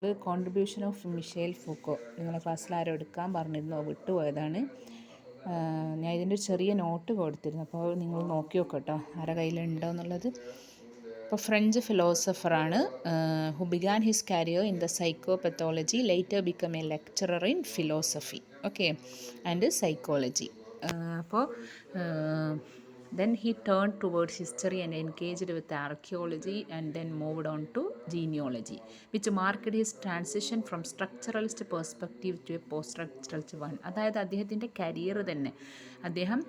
Contribution of Michel Foucault നിങ്ങളെ ക്ലാസ്സിൽ ആരോ എടുക്കാൻ പറഞ്ഞിരുന്നു, വിട്ടുപോയതാണ്. ഞാൻ ഇതിൻ്റെ ഒരു ചെറിയ നോട്ട് കൊടുത്തിരുന്നു, അപ്പോൾ നിങ്ങൾ നോക്കി നോക്കുക കേട്ടോ, ആരുടെ കയ്യിലുണ്ടോ എന്നുള്ളത്. ഇപ്പോൾ ഫ്രഞ്ച് ഫിലോസഫറാണ്, who began his career in the psychopathology, later become a lecturer in philosophy and psychology. അപ്പോൾ then he turned towards history and engaged with archaeology, and then moved on to genealogy, which marked his transition from structuralist perspective to a post-structuralist one. അതായത് അദ്ദേഹത്തിൻ്റെ career തന്നെ, അദ്ദേഹം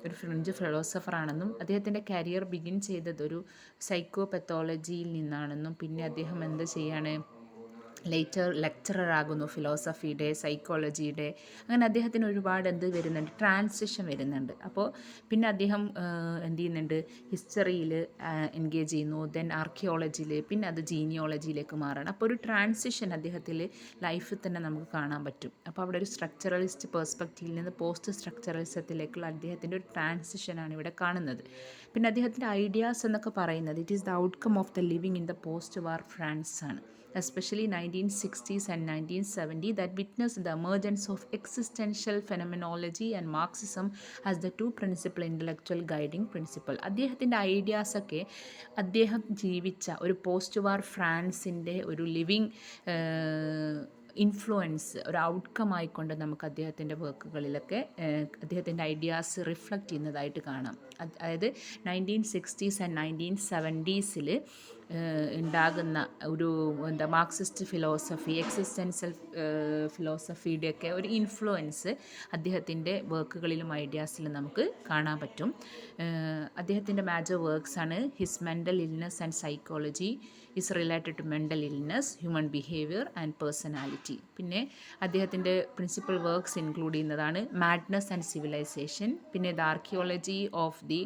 ഒരു French ഫിലോസഫറാണെന്നും അദ്ദേഹത്തിൻ്റെ career begin ചെയ്തത് ഒരു സൈക്കോപത്തോളജിയിൽ നിന്നാണെന്നും, പിന്നെ അദ്ദേഹം എന്ത് ചെയ്യാണ്, ലെക്ചറർ ആകുന്നു ഫിലോസഫിയുടെ, സൈക്കോളജിയുടെ, അങ്ങനെ അദ്ദേഹത്തിന് ഒരുപാട് വരുന്നുണ്ട്, ട്രാൻസിഷൻ വരുന്നുണ്ട്. അപ്പോൾ പിന്നെ അദ്ദേഹം എന്ത് ചെയ്യുന്നുണ്ട്, ഹിസ്റ്ററിയിൽ എൻഗേജ് ചെയ്യുന്നു, ദെൻ ആർക്കിയോളജിയിൽ, പിന്നെ അത് ജീനിയോളജിയിലേക്ക് മാറണം. അപ്പോൾ ഒരു ട്രാൻസിഷൻ അദ്ദേഹത്തിൽ ലൈഫിൽ തന്നെ നമുക്ക് കാണാൻ പറ്റും. അപ്പോൾ അവിടെ ഒരു സ്ട്രക്ചറലിസ്റ്റ് പേഴ്സ്പെക്റ്റീവിൽ നിന്ന് പോസ്റ്റ് സ്ട്രക്ചറലിസത്തിലേക്കുള്ള അദ്ദേഹത്തിൻ്റെ ഒരു ട്രാൻസിഷനാണ് ഇവിടെ കാണുന്നത്. പിന്നെ അദ്ദേഹത്തിൻ്റെ ഐഡിയാസ് എന്നൊക്കെ പറയുന്നത് it is the outcome of the living in the post war France ആണ്, especially 1960s and 1970, that witnessed the emergence of existential phenomenology and Marxism as the two principal intellectual guiding principle. അദ്ദേഹത്തിൻ്റെ ഐഡിയാസൊക്കെ അദ്ദേഹം ജീവിച്ച ഒരു post വാർ ഫ്രാൻസിൻ്റെ ഒരു living influence, ഒരു outcome ആയിക്കൊണ്ട് നമുക്ക് അദ്ദേഹത്തിൻ്റെ വർക്കുകളിലൊക്കെ അദ്ദേഹത്തിൻ്റെ ഐഡിയാസ് റിഫ്ലക്റ്റ് ചെയ്യുന്നതായിട്ട് കാണാം. അതായത് 1960s ആൻഡ് 1970s ഉണ്ടാകുന്ന ഒരു മാർക്സിസ്റ്റ് ഫിലോസഫി, എക്സിസ്റ്റൻഷ്യൽ ഫിലോസഫിയുടെയൊക്കെ ഒരു ഇൻഫ്ലുവൻസ് അദ്ദേഹത്തിൻ്റെ വർക്കുകളിലും ഐഡിയാസിലും നമുക്ക് കാണാൻ പറ്റും. അദ്ദേഹത്തിൻ്റെ മേജർ വർക്ക്സ് ആണ് his mental illness and psychology is related to mental illness, human behaviour and personality. പിന്നെ അദ്ദേഹത്തിൻ്റെ പ്രിൻസിപ്പൽ വർക്ക്സ് ഇൻക്ലൂഡ് ചെയ്യുന്നതാണ് മാഡ്നസ് ആൻഡ് സിവിലൈസേഷൻ, പിന്നെ the archaeology of the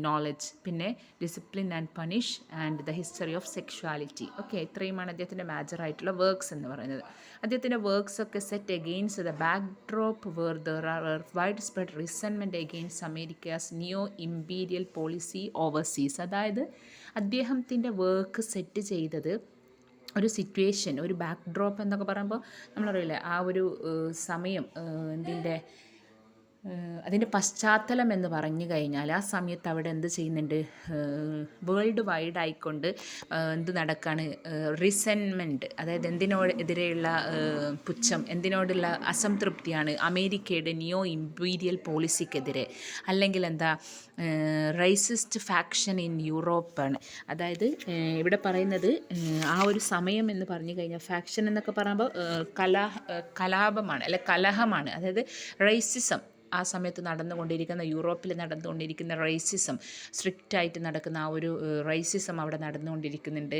knowledge, പിന്നെ discipline and punish and the history of sexuality. Okay, ഇത്രയുമാണ് അദ്ദേഹത്തിൻ്റെ മേജറായിട്ടുള്ള works എന്ന് പറയുന്നത്. അദ്ദേഹത്തിൻ്റെ വർക്ക്സ് ഒക്കെ set against the backdrop where there are widespread resentment against America's neo imperial policy overseas. അതായത് അദ്ദേഹത്തിൻ്റെ വർക്ക് സെറ്റ് ചെയ്തത് ഒരു സിറ്റുവേഷൻ, ഒരു ബാക്ക് ഡ്രോപ്പ് എന്നൊക്കെ പറയുമ്പോൾ നമ്മളറിയില്ലേ ആ ഒരു സമയം, അതിൻ്റെ പശ്ചാത്തലം എന്ന് പറഞ്ഞു കഴിഞ്ഞാൽ ആ സമയത്ത് അവിടെ എന്ത് ചെയ്യുന്നുണ്ട്, വേൾഡ് വൈഡ് ആയിക്കൊണ്ട് എന്ത് നടക്കുകയാണ്, റിസെൻമെൻറ്റ്, അതായത് എന്തിനെതിരെയുള്ള പുച്ഛം, എന്തിനോടുള്ള അസംതൃപ്തിയാണ്, അമേരിക്കയുടെ നിയോ ഇമ്പീരിയൽ പോളിസിക്കെതിരെ, അല്ലെങ്കിൽ എന്താ റൈസിസ്റ്റ് ഫാക്ഷൻ ഇൻ യൂറോപ്പാണ്. അതായത് ഇവിടെ പറയുന്നത് ആ ഒരു സമയം എന്ന് പറഞ്ഞു കഴിഞ്ഞാൽ ഫാക്ഷൻ എന്നൊക്കെ പറയുമ്പോൾ കലാപമാണ്, അല്ലെ കലഹമാണ്. അതായത് റൈസിസം ആ സമയത്ത് നടന്നുകൊണ്ടിരിക്കുന്ന, യൂറോപ്പിൽ നടന്നുകൊണ്ടിരിക്കുന്ന റൈസിസം, സ്ട്രിക്റ്റായിട്ട് നടക്കുന്ന ആ ഒരു റൈസിസം അവിടെ നടന്നുകൊണ്ടിരിക്കുന്നുണ്ട്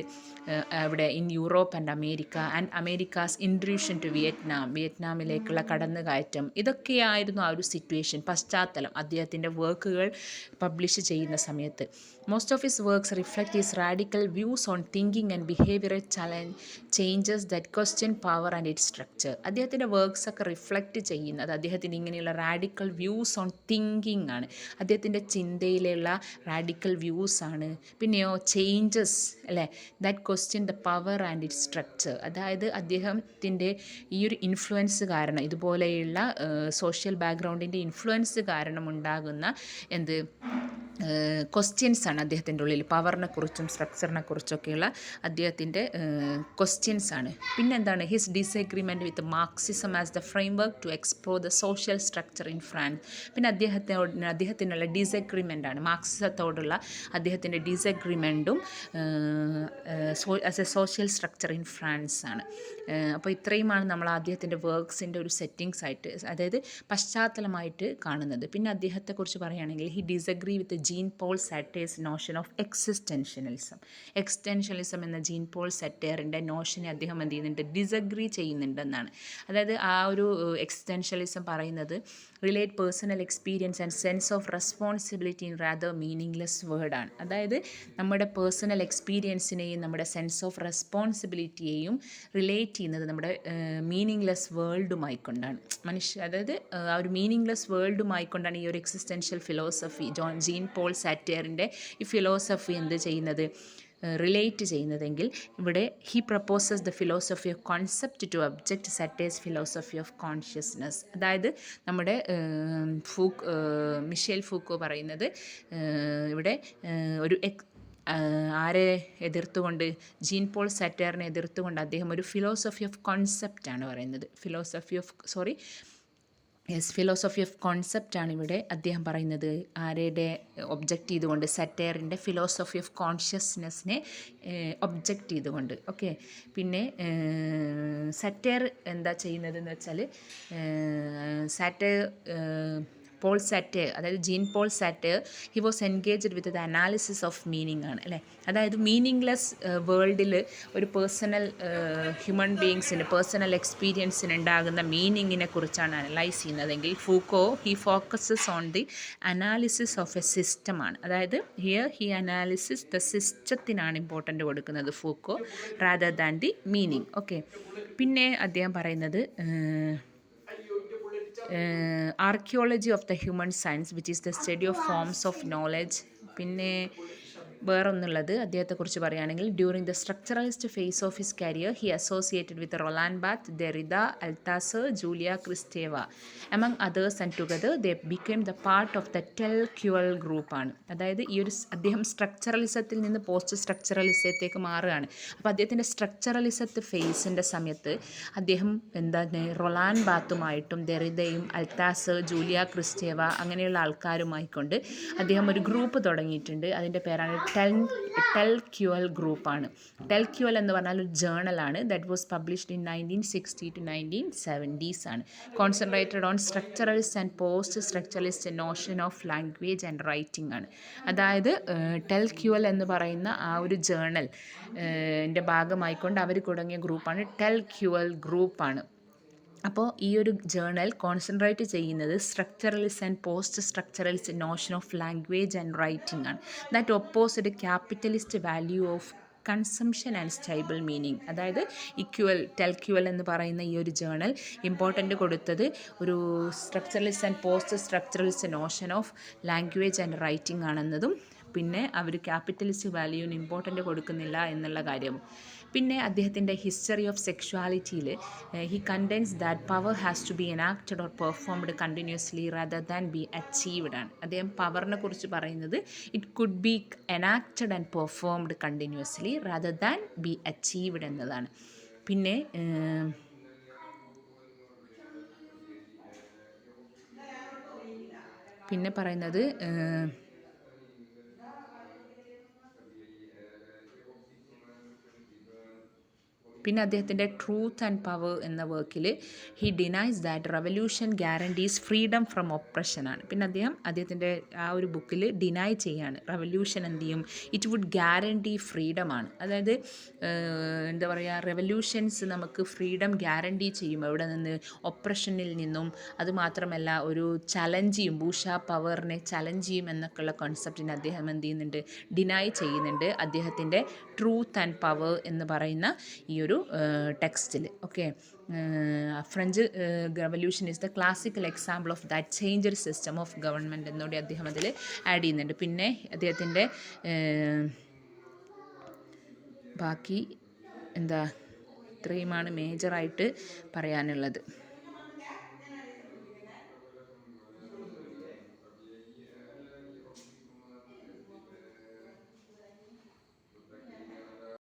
അവിടെ in Europe and America's intrusion to വിയറ്റ്നാമിലേക്കുള്ള കടന്നുകയറ്റം. ഇതൊക്കെയായിരുന്നു ആ ഒരു സിറ്റുവേഷൻ, പശ്ചാത്തലം അദ്ദേഹത്തിൻ്റെ വർക്കുകൾ പബ്ലിഷ് ചെയ്യുന്ന സമയത്ത്. Most of his works reflect his radical views on thinking and behavioural changes that question power and it's structure. അദ്ദേഹത്തിൻ്റെ വർക്ക്സ് ഒക്കെ റിഫ്ലക്റ്റ് ചെയ്യുന്നത് അദ്ദേഹത്തിൻ്റെ ഇങ്ങനെയുള്ള റാഡിക്കൽ വ്യൂസ് ഓൺ തിങ്കിങ് ആണ്, അദ്ദേഹത്തിൻ്റെ ചിന്തയിലുള്ള റാഡിക്കൽ വ്യൂസ് ആണ്. പിന്നെയോ ചേഞ്ചസ്, അല്ലേ, that question the power and it's structure. അതായത് അദ്ദേഹത്തിൻ്റെ ഈ ഒരു ഇൻഫ്ലുവൻസ് കാരണം, ഇതുപോലെയുള്ള സോഷ്യൽ ബാക്ക്ഗ്രൗണ്ടിൻ്റെ ഇൻഫ്ലുവൻസ് കാരണം ഉണ്ടാകുന്ന ക്വസ്റ്റ്യൻസ് ആണ് അദ്ദേഹത്തിൻ്റെ ഉള്ളിൽ, പവറിനെ കുറിച്ചും സ്ട്രക്ചറിനെ കുറിച്ചൊക്കെയുള്ള അദ്ദേഹത്തിൻ്റെ ക്വസ്റ്റ്യൻസ് ആണ്. പിന്നെന്താണ്, his disagreement with Marxism as the framework to explore the social structure in France. പിന്നെ അദ്ദേഹത്തിനുള്ള ഡിസഗ്രിമെൻ്റ് ആണ്, മാർക്സിസത്തോടുള്ള അദ്ദേഹത്തിൻ്റെ ഡിസഗ്രിമെൻറ്റും as a social structure in France ആണ്. അപ്പോൾ ഇത്രയുമാണ് നമ്മൾ അദ്ദേഹത്തിൻ്റെ വർക്ക്സിൻ്റെ ഒരു സെറ്റിങ്സ് ആയിട്ട്, അതായത് പശ്ചാത്തലമായിട്ട് കാണുന്നത്. പിന്നെ അദ്ദേഹത്തെക്കുറിച്ച് പറയുകയാണെങ്കിൽ he disagree with Jean Paul Sartre's notion of existentialism എന്ന ജീൻ പോൾ സാറ്റേറിൻ്റെ നോഷനെ അദ്ദേഹം എന്ത് ചെയ്യുന്നുണ്ട്, ഡിസഗ്രി ചെയ്യുന്നുണ്ടെന്നാണ്. അതായത് ആ ഒരു എക്സ്റ്റൻഷനലിസം പറയുന്നത് relate personal experience and sense of responsibility in rather meaningless വേർഡാണ്. അതായത് നമ്മുടെ പേഴ്സണൽ എക്സ്പീരിയൻസിനെയും നമ്മുടെ സെൻസ് ഓഫ് റെസ്പോൺസിബിലിറ്റിയെയും റിലേറ്റ് ചെയ്യുന്നത് നമ്മുടെ മീനിങ്ലെസ് വേൾഡുമായിക്കൊണ്ടാണ്. അതായത് ആ ഒരു മീനിങ്ലെസ് വേൾഡുമായിക്കൊണ്ടാണ് ഈ ഒരു എക്സിസ്റ്റൻഷ്യൽ ഫിലോസഫി ജീൻ പോൾ സാറ്റേറിൻ്റെ ഈ ഫിലോസഫി എന്ത് ചെയ്യുന്നത്, റിലേറ്റ് ചെയ്യുന്നതെങ്കിൽ ഇവിടെ he proposes the philosophy of concept to object Sartre's philosophy of consciousness. അതായത് നമ്മുടെ മിഷേൽ ഫൂക്കോ പറയുന്നത് ഇവിടെ ഒരു ആരെ എതിർത്തുകൊണ്ട്, ജീൻ പോൾ സാറ്റേറിനെ എതിർത്തുകൊണ്ട് അദ്ദേഹം ഒരു ഫിലോസഫി ഓഫ് കോൺസെപ്റ്റാണ് പറയുന്നത്. ഫിലോസഫി ഓഫ് കോൺസെപ്റ്റ് ആണ് ഇവിടെ അദ്ദേഹം പറയുന്നത്. ആരുടെ ഒബ്ജക്റ്റ് ചെയ്തുകൊണ്ട്? സറ്റയറിൻ്റെ ഫിലോസഫി ഓഫ് കോൺഷ്യസ്നെസ്സിനെ ഒബ്ജക്റ്റ് ചെയ്തുകൊണ്ട്. ഓക്കെ. പിന്നെ സറ്റയർ എന്താ ചെയ്യുന്നതെന്ന് വെച്ചാൽ, പോൾ സാറ്റയർ, അതായത് Jean Paul Sartre, he was engaged with the analysis of meaning ആണ് അല്ലേ. അതായത് മീനിങ്ലെസ് വേൾഡിൽ ഒരു ഹ്യൂമൻ ബീയിങ്സിന് പേഴ്സണൽ എക്സ്പീരിയൻസിന് ഉണ്ടാകുന്ന മീനിങ്ങിനെ കുറിച്ചാണ് അനലൈസ് ചെയ്യുന്നതെങ്കിൽ Foucault he focuses on the analysis of a system ആണ്. അതായത് ഹിയർ ഹി അനാലിസിസ് ദ സിസ്റ്റത്തിനാണ് ഇമ്പോർട്ടൻ്റ് കൊടുക്കുന്നത് Foucault, rather than the meaning. Okay. പിന്നെ അദ്ദേഹം പറയുന്നത് archaeology of the human science which is the study of forms of knowledge. പിന്നെ വേറൊന്നുള്ളത് അദ്ദേഹത്തെക്കുറിച്ച് പറയുകയാണെങ്കിൽ, during the structuralist phase of his career he associated with Roland Barthes, Derrida, Althusser, Julia Kristeva among others, and together they became the part of the ടെൽക്യുവൽ ഗ്രൂപ്പാണ്. അതായത് അദ്ദേഹം സ്ട്രക്ചറലിസത്തിൽ നിന്ന് post സ്ട്രക്ചറലിസത്തേക്ക് മാറുകയാണ്. അപ്പോൾ അദ്ദേഹത്തിൻ്റെ സ്ട്രക്ചറലിസത്ത് ഫേസിൻ്റെ സമയത്ത് അദ്ദേഹം റൊലാൻ ബാത്തുമായിട്ടും ദെറിദയും അൽത്താസർ, ജൂലിയ ക്രിസ്റ്റേവ അങ്ങനെയുള്ള ആൾക്കാരുമായിക്കൊണ്ട് അദ്ദേഹം ഒരു ഗ്രൂപ്പ് തുടങ്ങിയിട്ടുണ്ട്. അതിൻ്റെ പേരാണ് ടെൽക്യുവൽ ഗ്രൂപ്പാണ്. ടെൽക്യുവൽ എന്ന് പറഞ്ഞാൽ ഒരു ജേണലാണ്. That was published in 1960 to 1970s ആണ്. Concentrated on structuralist and post structuralist notion of language and writing ആണ്. അതായത് ടെൽക്യുവൽ എന്ന് പറയുന്ന ആ ഒരു ജേണൽ ൻ്റെ ഭാഗമായിക്കൊണ്ട് അവർ തുടങ്ങിയ ഗ്രൂപ്പാണ് ടെൽക്യുവൽ ഗ്രൂപ്പാണ്. അപ്പോൾ ഈ ഒരു ജേണൽ കോൺസെൻട്രേറ്റ് ചെയ്യുന്നത് structuralist and post structuralist notion of language and writing ആണ്. That opposite capitalist value of consumption and stable meaning. അതായത് ടെൽക്യുവൽ എന്ന് പറയുന്ന ഈ ഒരു ജേണൽ ഇമ്പോർട്ടൻ്റ് കൊടുത്തത് ഒരു structuralist and post structuralist notion of language and writing ആണെന്നതും, പിന്നെ അവർ ക്യാപിറ്റലിസ്റ്റ് വാല്യൂവിന് ഇമ്പോർട്ടൻ്റ് കൊടുക്കുന്നില്ല എന്നുള്ള കാര്യം. പിന്നെ അദ്ദേഹത്തിൻ്റെ ഹിസ്റ്ററി ഓഫ് സെക്ഷുവാലിറ്റിയിൽ he contains that power has to be enacted or performed continuously rather than be achieved ആണ്. അദ്ദേഹം പവറിനെ കുറിച്ച് പറയുന്നത് it could be enacted and performed continuously rather than be achieved എന്നതാണ്. പിന്നെ പറയുന്നത് പിന്നെ അദ്ദേഹത്തിൻ്റെ ട്രൂത്ത് ആൻഡ് പവർ എന്ന വർക്കിൽ he denies that revolution guarantees freedom from oppression ആണ്. പിന്നെ അദ്ദേഹത്തിൻ്റെ ആ ഒരു ബുക്കിൽ ഡിനൈ ചെയ്യാണ് റെവല്യൂഷൻ എന്ത് ചെയ്യും, ഇറ്റ് വുഡ് ഗ്യാരണ്ടി ഫ്രീഡമാണ്. അതായത് എന്താ പറയുക, റെവല്യൂഷൻസ് നമുക്ക് ഫ്രീഡം ഗ്യാരണ്ടി ചെയ്യും. എവിടെ നിന്ന്? ഒപ്രഷനിൽ നിന്നും. അതുമാത്രമല്ല ഒരു ചലഞ്ച് ചെയ്യും, ബൂഷ പവറിനെ ചലഞ്ച് ചെയ്യും എന്നൊക്കെയുള്ള കോൺസെപ്റ്റിനെ അദ്ദേഹം എന്ത് ചെയ്യുന്നുണ്ട്, ഡിനൈ ചെയ്യുന്നുണ്ട് അദ്ദേഹത്തിൻ്റെ ട്രൂത്ത് ആൻഡ് പവർ എന്ന് പറയുന്ന ഈ ഒരു ടെക്സ്റ്റിൽ. Okay. French revolution is the classical example of that changed system of government എന്നോടെ അദ്ദേഹം അതിൽ ആഡ് ചെയ്യുന്നുണ്ട്. പിന്നെ അദ്ദേഹത്തിൻ്റെ ബാക്കി ഇത്രയുമാണ് മേജറായിട്ട് പറയാനുള്ളത്.